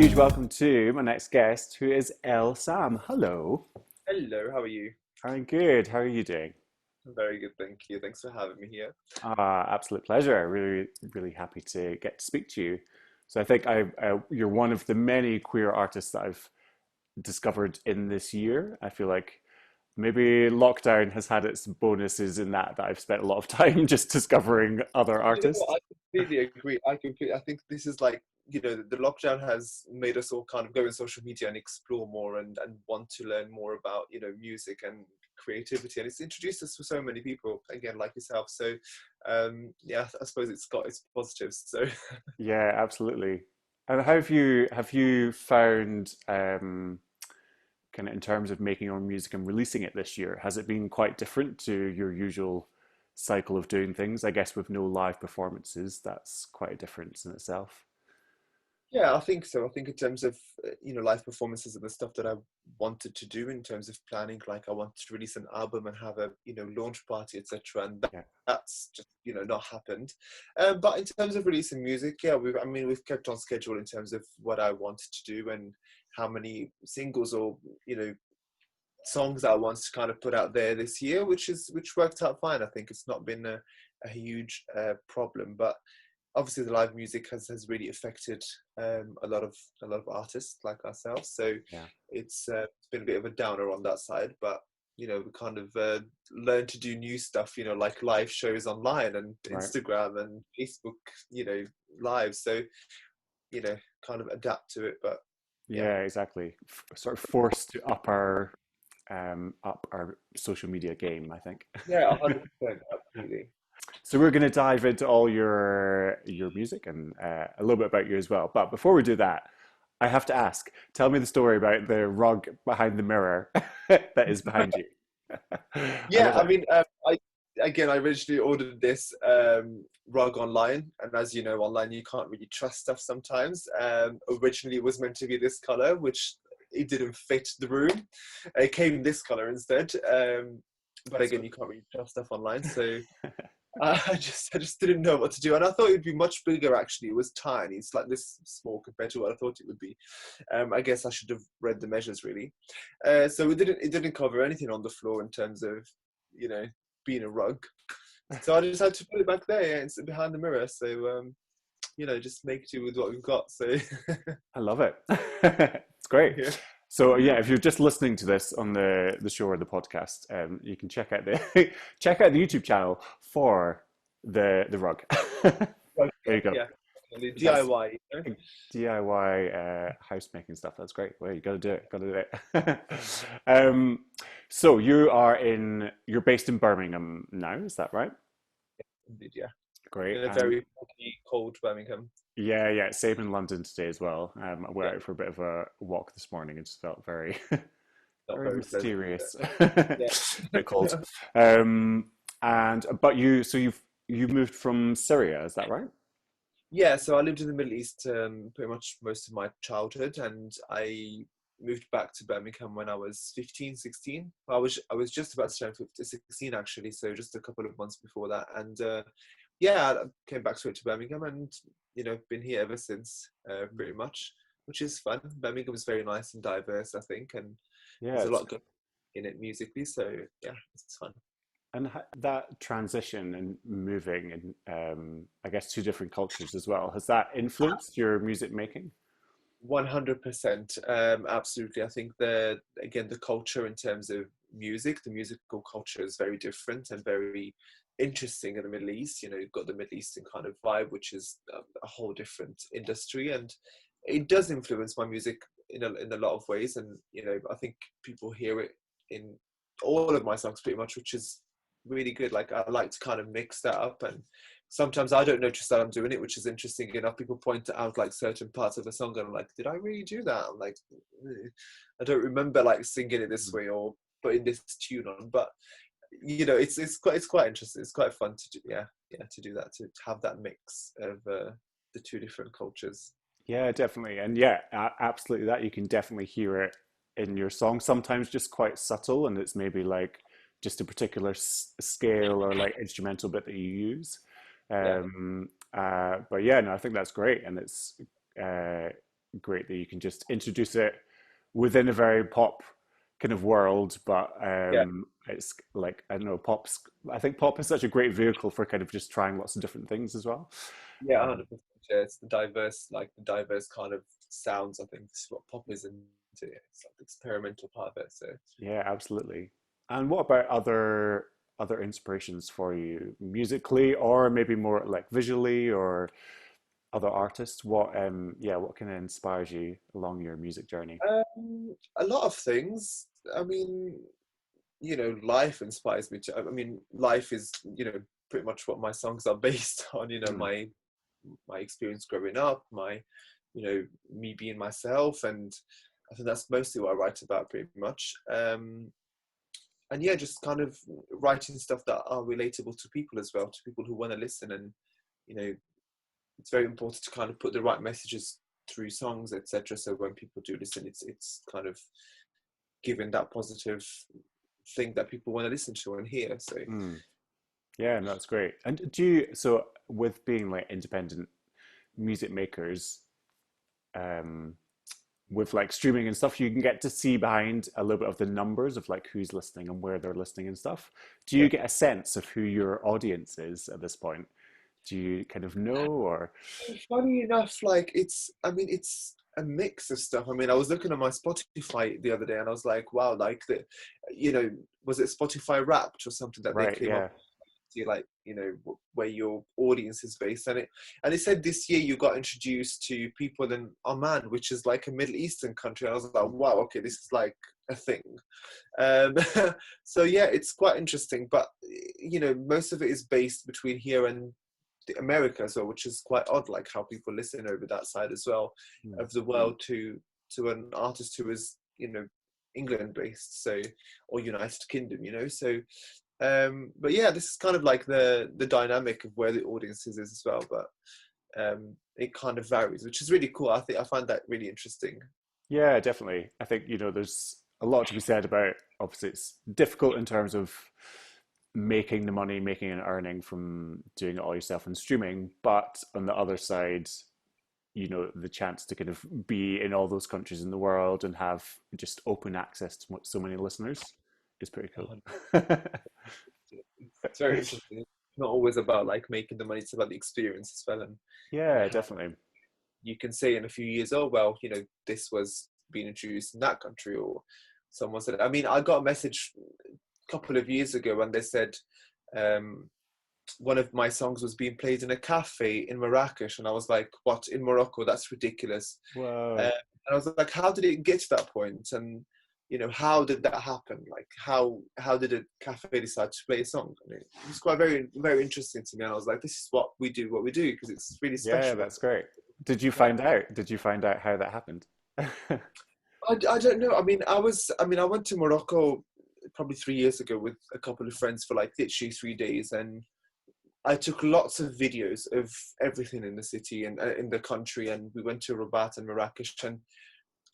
huge welcome to my next guest, who is El Sam. Hello. Hello, how are you? I'm good. How are you doing? Very good, thank you. Thanks for having me here. Absolute pleasure. Really, really happy to get to speak to you. So I think you're one of the many queer artists that I've discovered in this year. I feel like maybe lockdown has had its bonuses in that I've spent a lot of time just discovering other You know artists. what? I completely agree. I think this is like, the lockdown has made us all kind of go on social media and explore more and want to learn more about, music and creativity. And it's introduced us to so many people, again, like yourself. So, yeah, I suppose it's got its positives. So, Yeah, absolutely. And how have you found kind of in terms of making your own music and releasing it this year? Has it been quite different to your usual cycle of doing things? I guess with no live performances, that's quite a difference in itself. yeah, I think so. I think in terms of live performances and the stuff that I wanted to do in terms of planning, like I wanted to release an album and have a launch party, etc. And Yeah, that's just not happened. But in terms of releasing music, yeah, we've kept on schedule in terms of what I wanted to do and how many singles or songs I wanted to kind of put out there this year, which worked out fine. I think it's not been a huge problem, but obviously the live music has really affected a lot of artists like ourselves. So yeah, it's been a bit of a downer on that side, but we kind of learned to do new stuff, like live shows online and right. Instagram and Facebook, live. So kind of adapt to it. But yeah, Yeah, exactly. Sort of forced to up our social media game, I think. yeah, 100%, absolutely. So we're going to dive into all your music and a little bit about you as well. But before we do that, I have to ask, tell me the story about the rug behind the mirror that is behind you. I Yeah, love I it. mean, I originally ordered this rug online, and as you know, online you can't really trust stuff sometimes. Originally, it was meant to be this color, which it didn't fit the room. It came this color instead. But So, again, you can't really trust stuff online, so I just didn't know what to do, and I thought it'd be much bigger. Actually, it was tiny. It's like this small compared to what I thought it would be. I guess I should have read the measures really. So it didn't cover anything on the floor in terms of you know being a rug. So I just had to put it back there. Yeah, it's behind the mirror. So just make do with what we've got. So I love it. It's great. yeah, So yeah, if you're just listening to this on the show or the podcast, you can check out the check out the YouTube channel for the rug. Rug, There you go. yeah, the That's DIY. DIY house making stuff. That's great. Well, you got to do it. Got to do it. So you're based in Birmingham now. Is that right? Indeed, yeah. Great. In a And very foggy, cold Birmingham. yeah, yeah, same in London today as well. I went Yeah, out for a bit of a walk this morning and just felt very, not very very pleasant. mysterious. Yeah. Bit cold. Um, and but you've moved from Syria, is that right? Yeah, so I lived in the Middle East pretty much most of my childhood, and I moved back to Birmingham when I was 15, 16. I was just about to turn 15, 16 actually, so just a couple of months before that. And yeah, I came back straight to Birmingham and, been here ever since, pretty much, which is fun. Birmingham is very nice and diverse, I think, and Yeah, there's a it's lot going in it musically, so yeah, it's fun. and that transition and moving and I guess two different cultures as well. Has that influenced your music making? 100%, absolutely. I think the culture in terms of music, the musical culture is very different and very interesting in the Middle East. You've got the Middle Eastern kind of vibe, which is a whole different industry, and it does influence my music in a lot of ways. And I think people hear it in all of my songs pretty much, which is really good. Like I like to kind of mix that up, and sometimes I don't notice that I'm doing it, which is interesting enough. People point out like certain parts of the song, and I'm like, did I really do that? I'm like, I don't remember like singing it this way or putting this tune on. But it's quite interesting. It's quite fun to do. Yeah, yeah, to do that, to have that mix of the two different cultures. Yeah, definitely. And yeah, absolutely that you can definitely hear it in your song. Sometimes just quite subtle, and it's maybe like just a particular scale or like instrumental bit that you use. Yeah, But yeah, no, I think that's great, and it's uh, great that you can just introduce it within a very pop kind of world, but Yeah, it's like I don't know, pop's. I think pop is such a great vehicle for kind of just trying lots of different things as well. yeah, Um, 100%. Yeah, it's the diverse, like the diverse kind of sounds. I think this is what pop is into. It's like the experimental part of it. So yeah, absolutely. And what about other inspirations for you musically, or maybe more like visually, or other artists? What yeah, what kind of inspires you along your music journey? a lot of things. I mean, life inspires me to. I mean, life is pretty much what my songs are based on. Mm, My experience growing up, my me being myself, and I think that's mostly what I write about pretty much. And yeah, just kind of writing stuff that are relatable to people as well, to people who want to listen. And you know it's very important to kind of put the right messages through songs, etc. So when people do listen, it's kind of giving that positive thing that people want to listen to and hear. So mm. Yeah, no, that's great. And do you, so with being like independent music makers, um, with like streaming and stuff, you can get to see behind a little bit of the numbers of like who's listening and where they're listening and stuff. Do you yeah. get a sense of who your audience is at this point? Do you kind of know or Funny enough, like I mean, it's a mix of stuff. I mean, I was looking at my Spotify the other day and I was like, wow, like you know, was it Spotify Wrapped or something that they right? came up Yeah. to, like, where your audience is based. And it said this year you got introduced to people in Oman, which is like a Middle Eastern country. And I was like, wow, okay, this is like a thing. Um, so yeah, it's quite interesting. But most of it is based between here and America as well, which is quite odd, like how people listen over that side as well Mm. of the world to an artist who is England based, so, or United Kingdom, so but yeah, this is kind of like the dynamic of where the audiences is as well, but it kind of varies, which is really cool. I find that really interesting. Yeah, definitely. I think, there's a lot to be said about obviously it's difficult in terms of making the money, making an earning from doing it all yourself and streaming, but on the other side, the chance to kind of be in all those countries in the world and have just open access to so many listeners is pretty cool. It's very interesting. It's not always about like making the money, it's about the experience as well, and Yeah, how definitely. you can say in a few years, oh well, this was being introduced in that country, or someone said. I mean, I got a message a couple of years ago and they said um, one of my songs was being played in a cafe in Marrakesh, and I was like, what, in Morocco? That's ridiculous. Whoa. And I was like, how did it get to that point? And how did that happen? Like, how did a cafe decide to play a song? And it was quite very, very interesting to me. And I was like, this is what we do, because it's really Yeah, special. that's great. Did you Yeah. find out? Did you find out how that happened? I don't know. I went to Morocco probably 3 years ago with a couple of friends for like literally 3 days, and I took lots of videos of everything in the city and in the country, and we went to Rabat and Marrakesh. And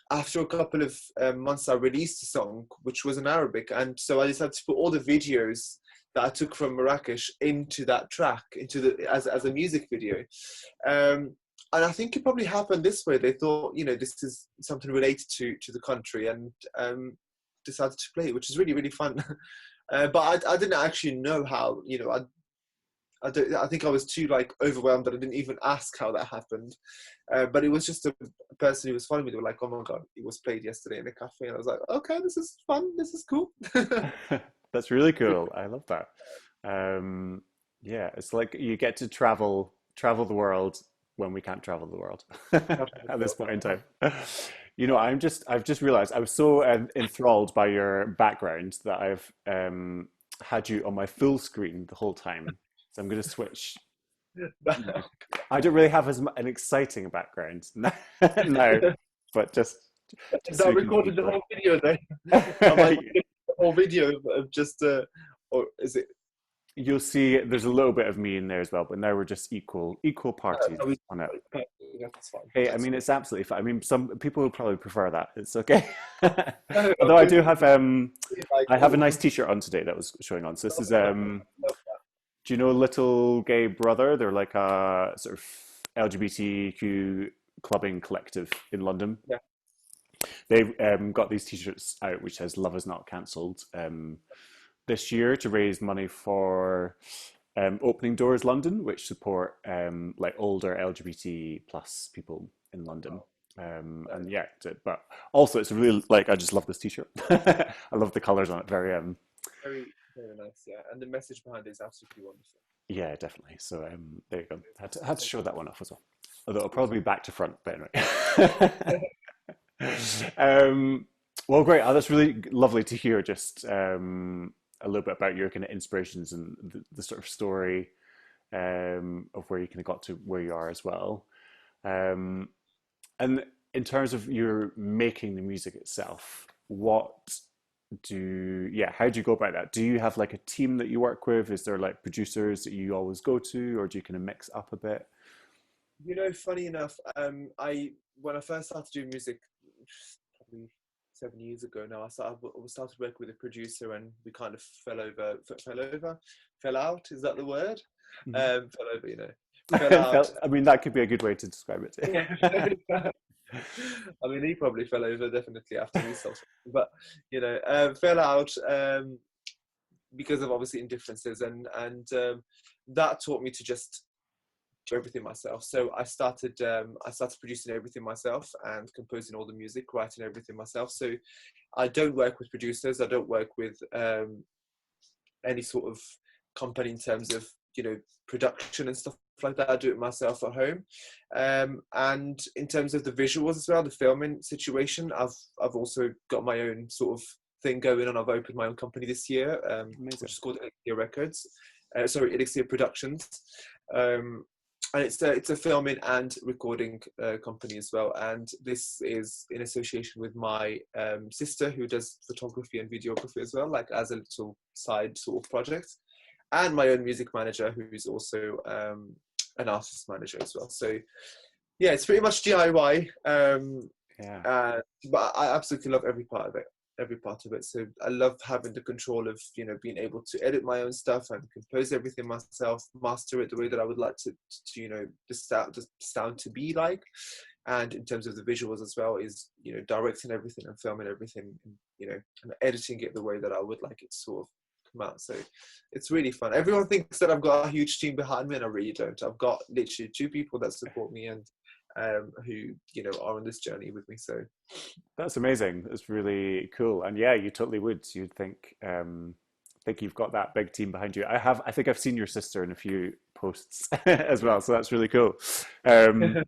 after a couple of months, I released a song which was in Arabic, and so I decided to put all the videos that I took from Marrakesh into that track, into the as a music video. Um, and I think it probably happened this way. They thought, this is something related to the country, and decided to play it, which is really, really fun. But I didn't actually know how. I think I was too like overwhelmed that I didn't even ask how that happened. But it was just a person who was following me. They were like, "Oh my god, it was played yesterday in a cafe," and I was like, "Okay, this is fun. This is cool." That's really cool. I love that. Yeah, it's like you get to travel the world when we can't travel the world at this point in time. I've just realized I was so enthralled by your background that I've had you on my full screen the whole time. So I'm going to switch. I don't really have an exciting background now, but just so That you can see recorded the for whole video then. Am I it. looking at the whole video of just or is it? You'll see there's a little bit of me in there as well, but now we're just equal parties Are we, on it. that's fine. Hey, I That's mean fine. it's absolutely fine. I mean some people would probably prefer that. It's okay. Although I Okay. do have Like, I have a oh, nice t-shirt on today that was showing on. So this is love do you know Little Gay Brother? They're like a sort of LGBTQ clubbing collective in London. Yeah. They've got these T-shirts out which says "Love is not cancelled" this year to raise money for Opening Doors London, which support like older LGBT plus people in London. Wow. And yeah, but also it's really like I just love this T-shirt. I love the colors on it. Very Very, very nice. Yeah, and the message behind it is absolutely wonderful. yeah, definitely. So there you go. Had to Thank show that one off as well. Although it'll you. probably be back to front, but anyway. um, well, great. Oh, that's really lovely to hear. Just a little bit about your kind of inspirations and the sort of story of where you kind of got to where you are as well. Um, and in terms of your making the music itself, how do you go about that? Do you have like a team that you work with? Is there like producers that you always go to, or do you kind of mix up a bit? Funny enough, I when I first started doing music, probably 7 years ago now, I started working with a producer, and we kind of fell out. Is that the word? Mhm. Fell over, fell out. I mean, that could be a good way to describe it. Yeah. I mean, he probably fell over definitely after we started, but fell out because of obviously indifferences, and that taught me to just do everything myself. So I started producing everything myself and composing all the music, writing everything myself. So I don't work with producers. I don't work with any sort of company in terms of production and stuff like that. I do it myself at home. And in terms of the visuals as well, the filming situation, I've also got my own sort of thing going on. I've opened my own company this year, Amazing. which is called Elixir Records. Sorry, Elixir Productions. And it's a filming and recording company as well. And this is in association with my sister, who does photography and videography as well, like as a little side sort of project, and my own music manager, who's also an artist manager as well. So yeah, it's pretty much DIY. Yeah. But I absolutely love every part of it. Every part of it. So I love having the control of being able to edit my own stuff and compose everything myself, master it the way that I would like to the sound to be like. And in terms of the visuals as well, is directing everything and filming everything, and editing it the way that I would like it to sort of come out. So it's really fun. Everyone thinks that I've got a huge team behind me, and I really don't. I've got literally 2 people that support me, and who are on this journey with me. So That's amazing. That's really cool. And yeah, you totally would. You'd think you've got that big team behind you. I think I've seen your sister in a few posts as well, so that's really cool. Um,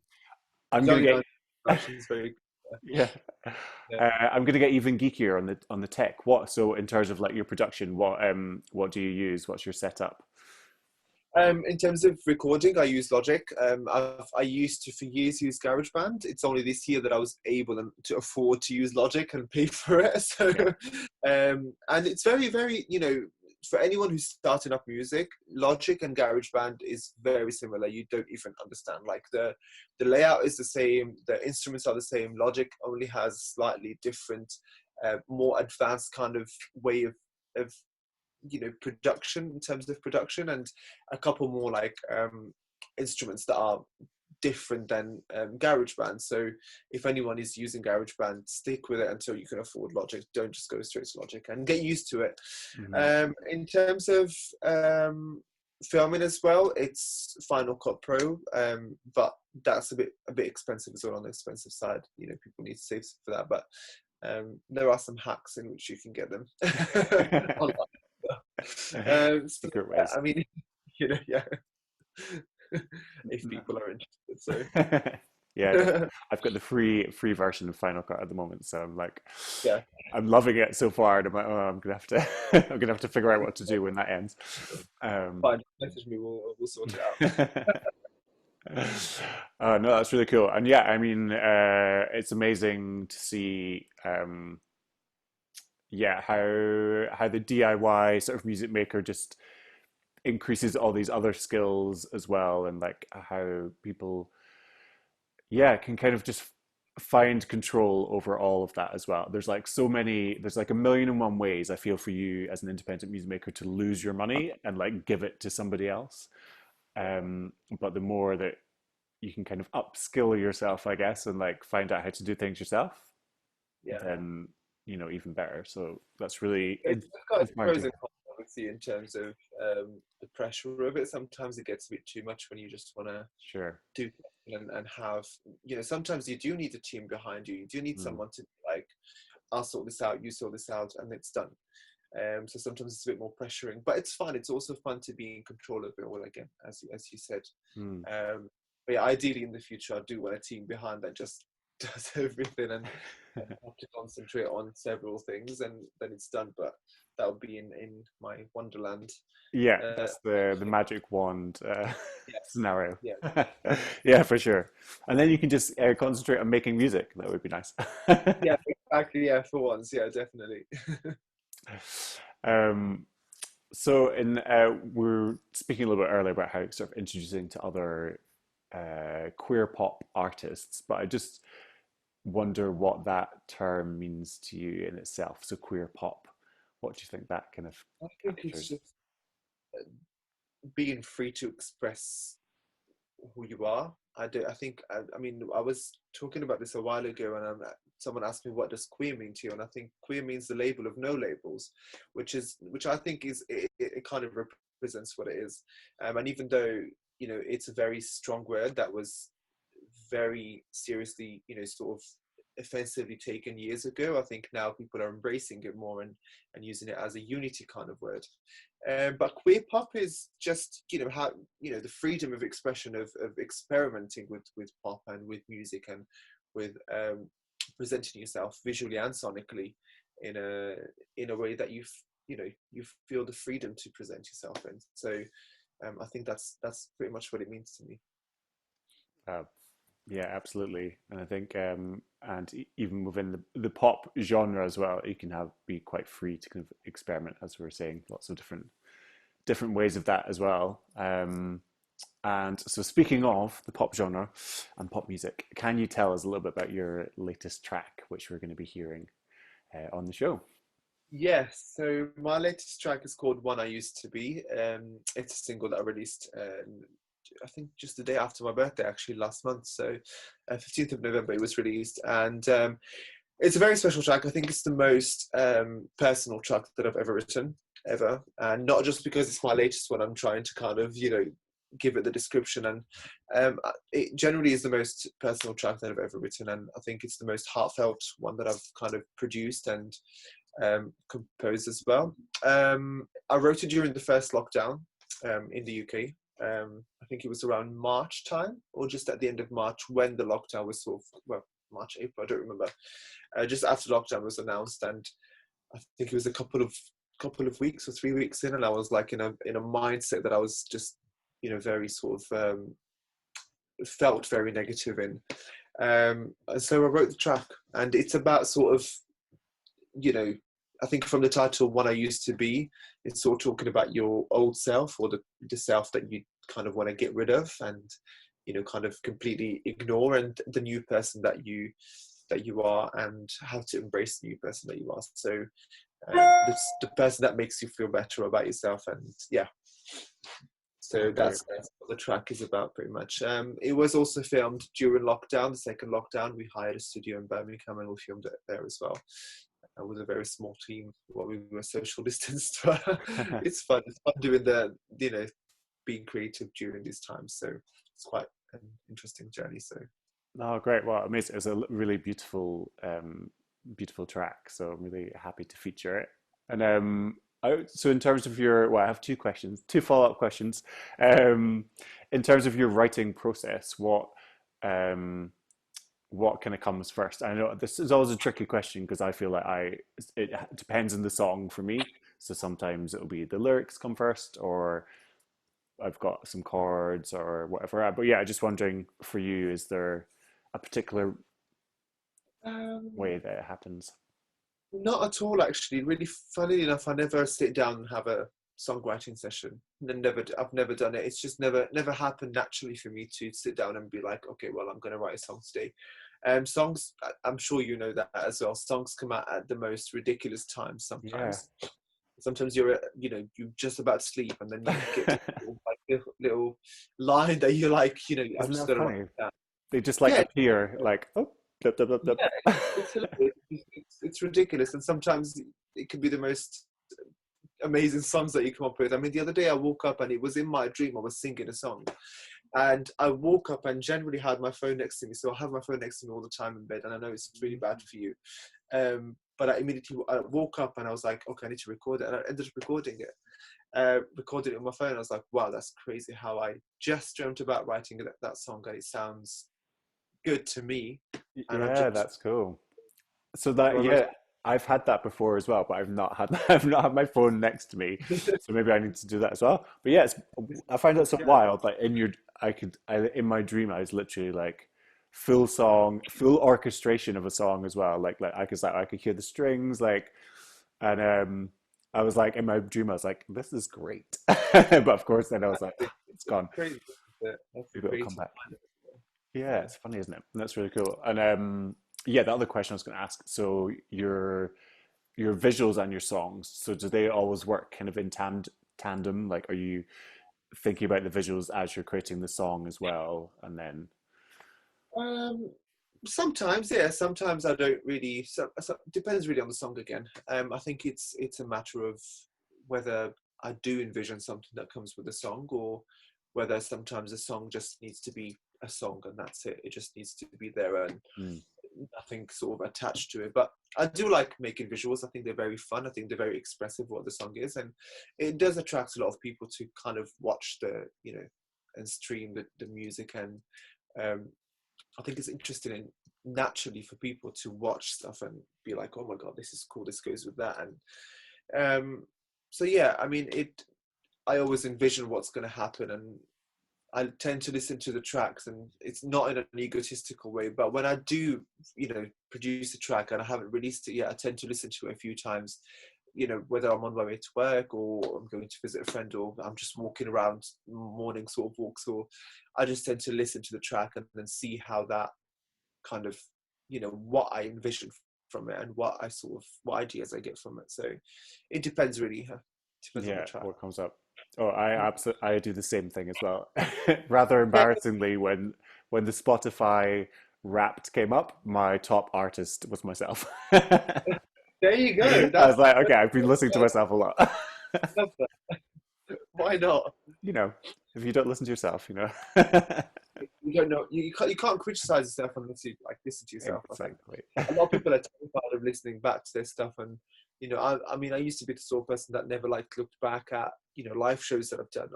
I'm she's gonna only get 9. She's very yeah. yeah. I'm gonna get even geekier on the tech. So in terms of like your production, what do you use? What's your setup? In terms of recording, I use Logic. I used to for years use GarageBand. It's only this year that I was able to afford to use Logic and pay for it. So, Yeah. and it's very, very, for anyone who's starting up music, Logic and GarageBand is very similar. You don't even understand. Like the layout is the same, the instruments are the same. Logic only has slightly different, more advanced kind of way of production in terms of production, and a couple more like instruments that are different than GarageBand. So if anyone is using GarageBand, stick with it until you can afford Logic. Don't just go straight to Logic, and get used to it. Hmm. In terms of filming as well, it's Final Cut Pro, but that's a bit expensive as well, on the expensive side. People need to save for that, but there are some hacks in which you can get them online. So Secret yeah, ways. I mean, yeah, if people are interested. Yeah, definitely. So I've got the free version of Final Cut at the moment, so yeah, I'm loving it so far. And I'm like, oh, I'm gonna have to I'm gonna have to figure out what to do when that ends. Um, fine. Message me. We'll sort it out. no, that's really cool. And yeah, I mean, it's amazing to see, yeah, how the DIY sort of music maker just increases all these other skills as well, and like how people, yeah, can kind of just find control over all of that as well. There's like a million and one ways I feel for you as an independent music maker to lose your money and like give it to somebody else. But the more that you can kind of upskill yourself, I guess, and like find out how to do things yourself, Yeah. then even better. So that's really It's got its inspiring to pros and hear. cons, obviously, in terms of the pressure of it. Sometimes it gets a bit too much when you just want to Sure. do and have, sometimes you do need a team behind you. You do need Mm. someone to be like, I'll sort this out, you sort this out, and it's done. So sometimes it's a bit more pressuring, but it's fun. It's also fun to be in control of it all again, as you said. Mm. But yeah, ideally in the future, I do want a team behind that just does everything and have to concentrate on several things, and then it's done. But that would be in my wonderland. Yeah, Uh, that's the magic wand yes, scenario. yeah, Yeah, for sure. And then you can just concentrate on making music. That would be nice. yeah, exactly. Yeah, for once, yeah, definitely. Um, so, we're speaking a little bit earlier about how sort of introducing to other queer pop artists, but I just wonder what that term means to you in itself. So, queer pop, what do you think that kind of I think it's captures? just being free to express who you are. I do. I think. I mean, I was talking about this a while ago, and someone asked me, "What does queer mean to you?" And I think queer means the label of no labels, which I think it kind of represents what it is. And even though it's a very strong word that was very seriously, sort of offensively taken years ago. I think now people are embracing it more and using it as a unity kind of word. But queer pop is just, how, the freedom of expression of experimenting with pop and with music and with presenting yourself visually and sonically in a way that you feel the freedom to present yourself in. So I think that's pretty much what it means to me. Uh, Yeah, absolutely. And I think, even within the pop genre as well, you can be quite free to kind of experiment, as we were saying, lots of different ways of that as well. And so, speaking of the pop genre and pop music, can you tell us a little bit about your latest track, which we're going to be hearing on the show? Yes, so my latest track is called One I Used to Be. It's a single that I released, I think just the day after my birthday, actually, last month. So, 15th of November, it was released. And it's a very special track. I think it's the most personal track that I've ever written, ever. And not just because it's my latest one, I'm trying to kind of, give it the description. And it generally is the most personal track that I've ever written. And I think it's the most heartfelt one that I've kind of produced and composed as well. I wrote it during the first lockdown in the UK. I think it was around March time or just at the end of March when the lockdown was sort of, well, March, April, I don't remember. Just after lockdown was announced, and I think it was a couple of weeks or 3 weeks in, and I was like in a mindset that I was just very sort of felt very negative in. And so I wrote the track, and it's about sort of I think from the title "What I Used to Be," it's sort of talking about your old self or the self that you kind of want to get rid of and kind of completely ignore, and the new person that you are, and how to embrace the new person that you are. So the person that makes you feel better about yourself, and yeah. Oh, So great. that's what the track is about, pretty much. It was also filmed during lockdown, the second lockdown. We hired a studio in Birmingham and we filmed it there as well. With a very small team while we were social distanced. But it's fun. It's fun doing being creative during these times. So it's quite an interesting journey. So Oh, great. Well, amazing. It was a really beautiful track. So I'm really happy to feature it. And so in terms of I have two questions, two follow-up questions. Um, in terms of your writing process, um, what kind of comes first? I know this is always a tricky question because I feel like it depends on the song for me. So sometimes it'll be the lyrics come first, or I've got some chords or whatever. But yeah, just wondering for you, is there a particular um, way that it happens? not at all, actually. Really, funny enough, I never sit down and have a songwriting session. I've never done it. It's just never happened naturally for me to sit down and be like, okay, well, I'm going to write a song today. Songs, I'm sure you know that as well. Songs come out at the most ridiculous times Yeah. sometimes. Sometimes you're just about to sleep, and then you get to like little line that you're like, I've Isn't just that got to write funny? that. They just like Yeah, appear like, oh, blip, blip, blip, blip. yeah, it's hilarious. It's ridiculous, and sometimes it can be the most amazing songs that you come up with. I mean, the other day I woke up and it was in my dream. I was singing a song, and I woke up and generally had my phone next to me. So I have my phone next to me all the time in bed, and I know it's really bad for you. But I woke up and I was like, okay, I need to record it, and I ended up recording it. Recorded it on my phone. I was like, wow, that's crazy how I just dreamt about writing that song and it sounds good to me, and I've Yeah, just that's cool. So that, almost yeah, I've had that before as well, but I've not had I've not had my phone next to me, so maybe I need to do that as well. But yeah, I find that so yeah, wild. Like in my dream, I was literally like full song, full orchestration of a song as well. I could hear the strings, and I was like in my dream, I was like, this is great. But of course, then I was like, "Ah, it's it's gone. crazy. That's the Maybe it'll come creative back. mind of it. Yeah, Yeah. it's funny, isn't it? That's really cool. And yeah, the other question I was going to ask. So your visuals and your songs. So do they always work kind of in tandem? Like, are you thinking about the visuals as you're creating the song as well? And then, Um, Sometimes, yeah. Sometimes I don't really. Depends really on the song again. I think it's a matter of whether I do envision something that comes with the song, or whether sometimes a song just needs to be a song and that's it. It just needs to be there and mm, nothing sort of attached to it. But I do like making visuals. I think they're very fun. I think they're very expressive what the song is, and it does attract a lot of people to kind of watch and stream the music. And um, I think it's interesting and naturally for people to watch stuff and be like, oh my god, this is cool. This goes with that. And so yeah, I mean, I always envision what's going to happen, and I tend to listen to the tracks, and it's not in an egotistical way, but when I do, produce a track and I haven't released it yet, I tend to listen to it a few times, whether I'm on my way to work or I'm going to visit a friend or I'm just walking around morning sort of walks, or I just tend to listen to the track and then see how that kind of, what I envision from it and what ideas I get from it. So it depends really. Depends on the yeah, track. what comes up? Oh, I do the same thing as well. Rather embarrassingly, when the Spotify Wrapped came up, my top artist was myself. I There you go. was like, okay, I've been listening to myself a lot. Love that. Why not? You know, if you don't listen to yourself, You don't know. You can't criticize yourself unless you like listen to yourself. I think exactly. a lot of people are terrified of listening back to their stuff, and I mean, I used to be the sort of person that never like looked back at live shows that I've done,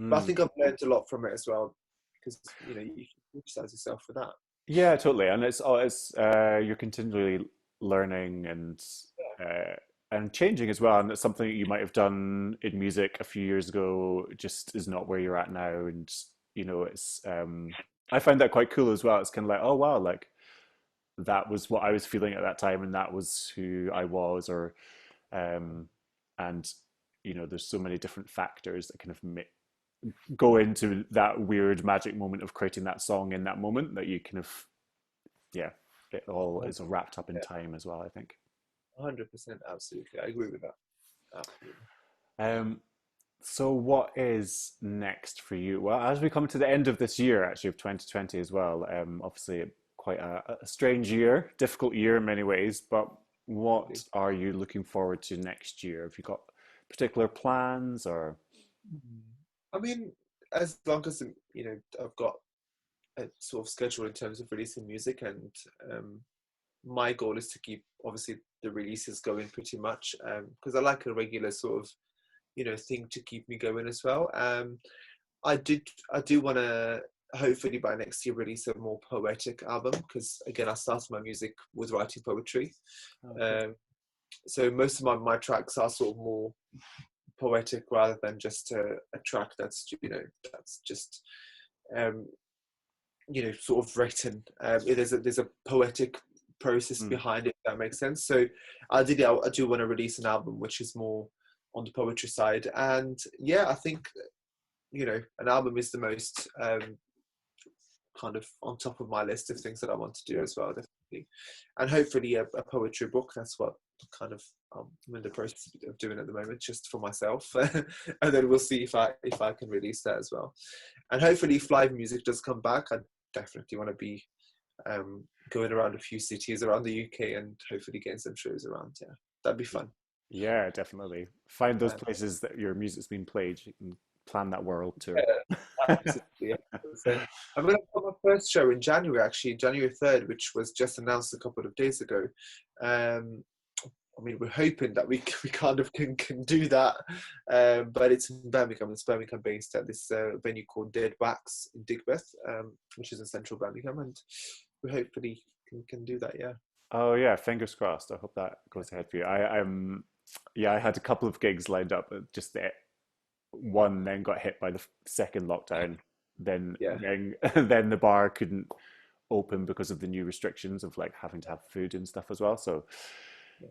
but I Mm. think I've learned a lot from it as well because you can criticize yourself for that. Yeah, totally. And you're continually learning and changing as well. And it's something that you might have done in music a few years ago just is not where you're at now. And it's I find that quite cool as well. It's kind of like, oh wow, like that was what I was feeling at that time, and that was who I was, or um, and there's so many different factors that kind of go into that weird magic moment of creating that song in that moment that you kind of yeah, it all is wrapped up in Yeah, time as well, I think. 100%, absolutely. I agree with that. Absolutely. Um, so what is next for you? Well, as we come to the end of this year, actually, of 2020 as well, obviously quite a strange year, difficult year in many ways, but what Absolutely. are you looking forward to next year? Have you got particular plans or? I mean, as long as I've got a sort of schedule in terms of releasing music, and my goal is to keep obviously the releases going pretty much because I like a regular sort of thing to keep me going as well. I do want to hopefully by next year release a more poetic album because again I started my music with writing poetry. Oh, cool. Um, so most of my tracks are sort of more poetic rather than just a track that's just um, sort of written. There's a poetic process Mm. behind it. If that makes sense. So I do want to release an album which is more on the poetry side, and yeah, I think an album is the most kind of on top of my list of things that I want to do Yeah. as well, definitely, and hopefully a poetry book. kind of I'm in the process of doing at the moment, just for myself, and then we'll see if I can release that as well. And hopefully, if live music does come back, I definitely want to be going around a few cities around the UK and hopefully getting some shows around. Yeah, that'd be fun. Yeah, definitely. Find those Um, places that your music's been played. You can plan that world tour. yeah, absolutely. 100%. I'm going to put my first show in January, actually, January 3rd, which was just announced a couple of days ago. Um, I mean, we're hoping that we kind of can do that, but it's in Birmingham. It's Birmingham based at this venue called Dead Wax in Digbeth, which is in central Birmingham, and we hopefully can do that. Yeah. Oh yeah, fingers crossed. I hope that goes ahead for you. Yeah, I had a couple of gigs lined up, but just the one then got hit by the second lockdown. Yeah. Then the bar couldn't open because of the new restrictions of like having to have food and stuff as well. So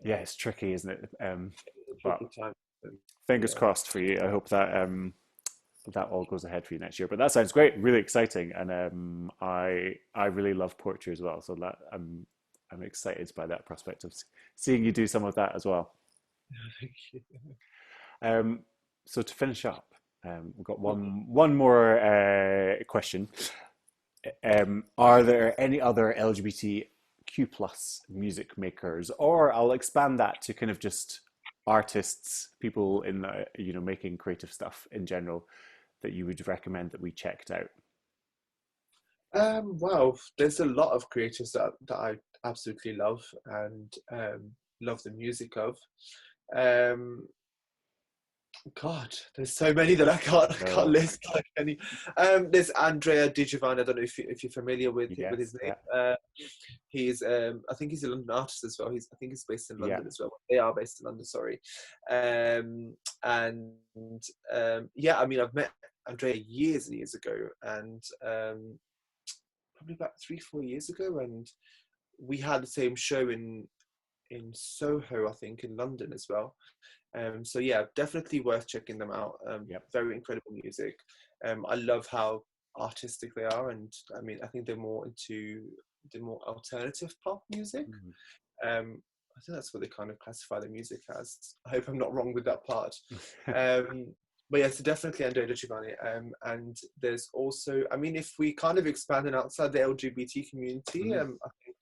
yeah, it's tricky, isn't it? A But tricky time. fingers Yeah. crossed for you. I hope that that all goes ahead for you next year. But that sounds great, really exciting, and I really love poetry as well. So that I'm excited by that prospect of seeing you do some of that as well. Thank you. Um, so to finish up, we've got one more question. Are there any other LGBTQ plus music makers, or I'll expand that to kind of just artists, people in making creative stuff in general that you would recommend that we checked out? Well, there's a lot of creators that I absolutely love and love the music of. Um, God, there's so many that I can't No. list like any. There's Andrea Di Giovanni. I don't know if you're familiar with Yes. his name. Yeah. He's I think he's a London artist as well. I think he's based in Yeah. London as well. They are based in London, sorry. And yeah, I mean, I've met Andrea years and years ago, and probably about 3-4 years ago, and we had the same show in Soho, I think, in London as well. So yeah, definitely worth checking them out. Yep. Very incredible music. I love how artistic they are, and I mean, I think they're more into the more alternative pop music. Mhm. I think that's what they kind of classify the music as. I hope I'm not wrong with that part. Um, but yeah, so definitely Andrea Giovanni. And there's also, I mean, if we kind of expanded outside the LGBT community, Mm. I think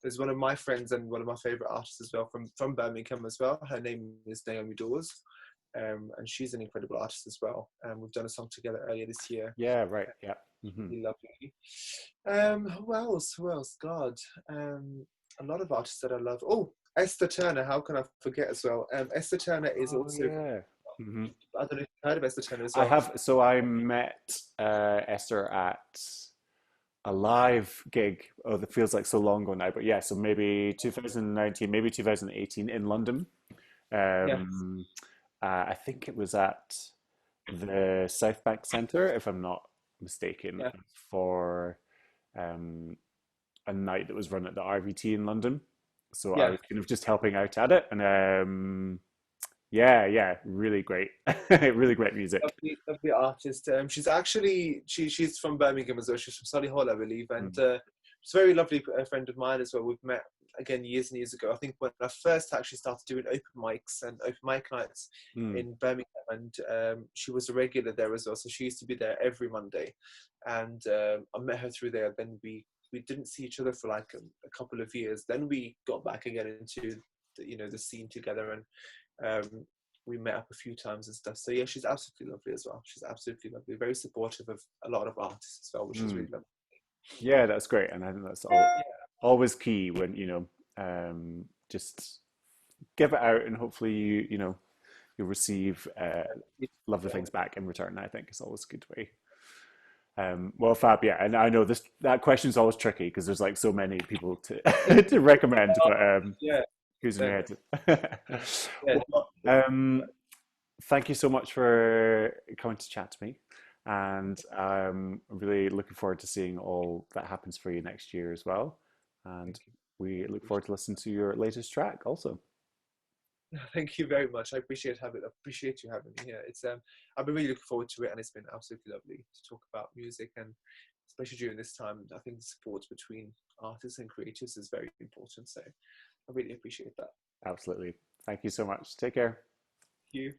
there's one of my friends and one of my favorite artists as well from Birmingham as well. Her name is Naomi Dawes. And she's an incredible artist as well. We've done a song together earlier this year. Yeah. Right. Yeah. Hmm. Really lovely. Who else? Who else? God, a lot of artists that I love. Oh, Esther Turner. How can I forget as well? Esther Turner is Oh also. yeah. Hmm. I don't know if you've heard of Esther Turner as I well. have. So I met Esther at a live gig. Oh, that feels like so long ago now. But yeah, so maybe 2019, maybe 2018 in London. Yes. Um, I think it was at the South Bank Centre, if I'm not mistaken, Yeah. for um, a night that was run at the RVT in London. So I Yeah. was kind of just helping out at it, and yeah, yeah, really great, really great music. Lovely, lovely artist. She's actually she's from Birmingham as well. She's from Solihull, I believe, and Mm, she's a very lovely friend of mine as well. We've met again years and years ago. I think when I first actually started doing open mics and open mic nights mm, in Birmingham, and she was a regular there as well. So she used to be there every Monday, and I met her through there. Then we didn't see each other for like a couple of years. Then we got back again into the scene together, and we met up a few times and stuff. So yeah, she's absolutely lovely as well. She's absolutely lovely. Very supportive of a lot of artists as well, which is mm. really lovely. Yeah, that's great, and I think that's always key when just give it out, and hopefully you'll receive lovely Yeah. things back in return. I think it's always a good way. Well, Fab, yeah, and I know that question is always tricky because there's like so many people to to recommend, but Yeah. who's in your Yeah. head? Yeah. Well, thank you so much for coming to chat to me, and I'm really looking forward to seeing all that happens for you next year as well. And Thank you. we look forward to listening to your latest track also. Thank you very much. I appreciate you having me here. It's I've been really looking forward to it, and it's been absolutely lovely to talk about music, and especially during this time, I think the support between artists and creators is very important. So I really appreciate that. Absolutely. Thank you so much. Take care. You.